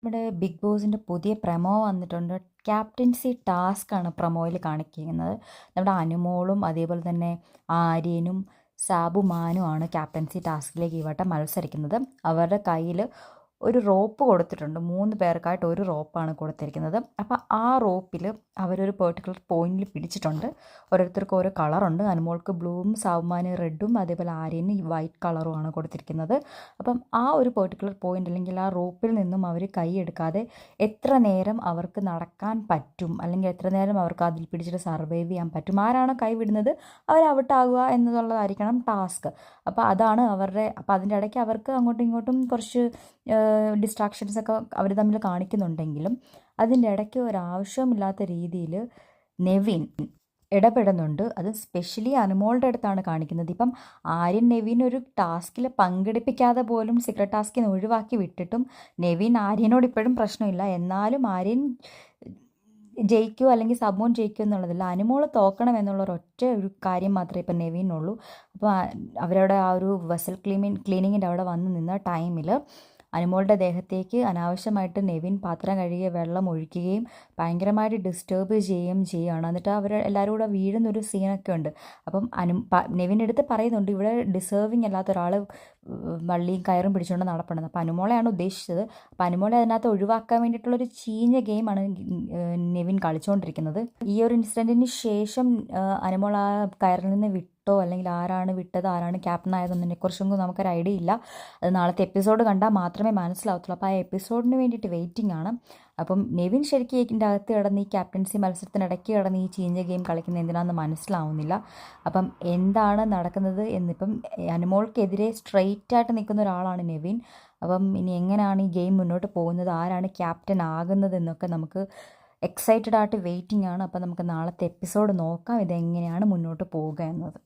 നമ്മുടെ ബിഗ് ബോസിൻ്റെ പുതിയ പ്രൊമോ വന്നിട്ടുണ്ട്. ക്യാപ്റ്റൻസി ടാസ്ക്കാണ് പ്രൊമോയിൽ കാണിക്കുന്നത്. നമ്മുടെ അനുമോളും അതേപോലെ തന്നെ ആര്യനും സാബുമാനുമാണ് ക്യാപ്റ്റൻസി ടാസ്കിലേക്ക് ഈ വട്ടം മത്സരിക്കുന്നത്. അവരുടെ കയ്യിൽ ഒരു റോപ്പ് കൊടുത്തിട്ടുണ്ട്. 3 പേർക്കായിട്ട് ഒരു റോപ്പാണ് കൊടുത്തിരിക്കുന്നത്. അപ്പോൾ ആ റോപ്പിൽ അവരൊരു പെർട്ടിക്കുലർ പോയിന്റിൽ പിടിച്ചിട്ടുണ്ട്. ഓരോരുത്തർക്കും ഓരോ കളറുണ്ട്. അനുമോൾക്ക് ബ്ലൂവും സാബുമാന് റെഡും അതേപോലെ ആര്യന് വൈറ്റ് കളറുമാണ് കൊടുത്തിരിക്കുന്നത്. അപ്പം ആ ഒരു പെർട്ടിക്കുലർ പോയിന്റ് അല്ലെങ്കിൽ ആ റോപ്പിൽ നിന്നും അവർ കൈയെടുക്കാതെ എത്ര നേരം അവർക്ക് നടക്കാൻ പറ്റും, അല്ലെങ്കിൽ എത്ര നേരം അവർക്ക് അതിൽ പിടിച്ചിട്ട് സർവൈവ് ചെയ്യാൻ പറ്റും, ആരാണോ കൈ വിടുന്നത് അവർ ഔട്ടാകുക എന്നുള്ളതായിരിക്കണം ടാസ്ക്. അപ്പോൾ അതാണ് അവരുടെ. അപ്പോൾ അതിൻ്റെ ഇടയ്ക്ക് അവർക്ക് അങ്ങോട്ടും ഇങ്ങോട്ടും കുറച്ച് ഡിസ്ട്രാക്ഷൻസ് ഒക്കെ അവർ തമ്മിൽ കാണിക്കുന്നുണ്ടെങ്കിലും അതിൻ്റെ ഇടയ്ക്ക് ഒരാവശ്യമില്ലാത്ത രീതിയിൽ നെവിൻ ഇടപെടുന്നുണ്ട്. അത് സ്പെഷ്യലി അനുമോളുടെ അടുത്താണ് കാണിക്കുന്നത്. ഇപ്പം ആര്യൻ നെവിൻ ഒരു ടാസ്കിൽ പങ്കെടുപ്പിക്കാതെ പോലും സീക്രട്ട് ടാസ്കിൽ നിന്ന് ഒഴിവാക്കി വിട്ടിട്ടും നെവിൻ ആര്യനോട് ഇപ്പോഴും പ്രശ്നമില്ല. എന്നാലും ആര്യൻ ജയിക്കുമോ അല്ലെങ്കിൽ സബോൺ ജയിക്കുമോ എന്നുള്ളതല്ല, അനുമോൾ തോക്കണം എന്നുള്ള ഒരു കാര്യം മാത്രമേ ഇപ്പം നെവിനുള്ളൂ. അപ്പോൾ അവരുടെ ആ ഒരു വെസൽ ക്ലീനിങ്ങിൻ്റെ അവിടെ വന്ന് നിന്ന ടൈമിൽ അനുമോളുടെ ദേഹത്തേക്ക് അനാവശ്യമായിട്ട് നെവിൻ പാത്രം കഴുകിയ വെള്ളം ഒഴിക്കുകയും ഭയങ്കരമായിട്ട് ഡിസ്റ്റർബ് ചെയ്യുകയാണ്. എന്നിട്ട് അവർ എല്ലാവരും കൂടെ വീഴുന്നൊരു സീനൊക്കെ ഉണ്ട്. അപ്പം നെവിൻ്റെ അടുത്ത് പറയുന്നുണ്ട് ഇവിടെ ഡിസേർവിങ് അല്ലാത്ത ഒരാൾ വള്ളിയും കയറും പിടിച്ചുകൊണ്ട് നടപ്പുണ്ടെന്ന്. അപ്പോൾ അനുമോളെയാണ് ഉദ്ദേശിച്ചത്. അപ്പോൾ അനുമോളെ അതിനകത്ത് ഒഴിവാക്കാൻ വേണ്ടിയിട്ടുള്ളൊരു ചീഞ്ഞ ഗെയിമാണ് നെവിൻ കളിച്ചുകൊണ്ടിരിക്കുന്നത്. ഈ ഒരു ഇൻസിഡൻറ്റിന് ശേഷം അനുമോൾ ആ കയറിൽ നിന്ന് വിട്ടോ അല്ലെങ്കിൽ ആരാണ് വിട്ടത്, ആരാണ് ക്യാപ്റ്റൻ ആയതെന്നതിനെക്കുറിച്ചൊന്നും നമുക്കൊരു ഐഡിയ ഇല്ല. അത് നാളത്തെ എപ്പിസോഡ് കണ്ടാൽ മാത്രമേ മനസ്സിലാവത്തുള്ളൂ. അപ്പോൾ ആ എപ്പിസോഡിന് വേണ്ടിയിട്ട് വെയിറ്റിംഗ് ആണ്. അപ്പം നെവിൻ ശരിക്കും ഇതിൻ്റെ അകത്ത് കിടന്ന് ഈ ക്യാപ്റ്റൻസി മത്സരത്തിനിടയ്ക്ക് കിടന്ന് ഈ ചീഞ്ഞ ഗെയിം കളിക്കുന്നത് എന്തിനാണെന്ന് മനസ്സിലാവുന്നില്ല. അപ്പം എന്താണ് നടക്കുന്നത് എന്നിപ്പം അനുമോൾക്കെതിരെ സ്ട്രെയിറ്റ് ആയിട്ട് നിൽക്കുന്ന ഒരാളാണ് നെവിൻ. അപ്പം ഇനി എങ്ങനെയാണ് ഈ ഗെയിം മുന്നോട്ട് പോകുന്നത്, ആരാണ് ക്യാപ്റ്റൻ ആകുന്നത് എന്നൊക്കെ നമുക്ക് എക്സൈറ്റഡ് ആയിട്ട് വെയിറ്റിംഗ് ആണ്. അപ്പോൾ നമുക്ക് നാളത്തെ എപ്പിസോഡ് നോക്കാം ഇതെങ്ങനെയാണ് മുന്നോട്ട് പോവുക എന്നത്.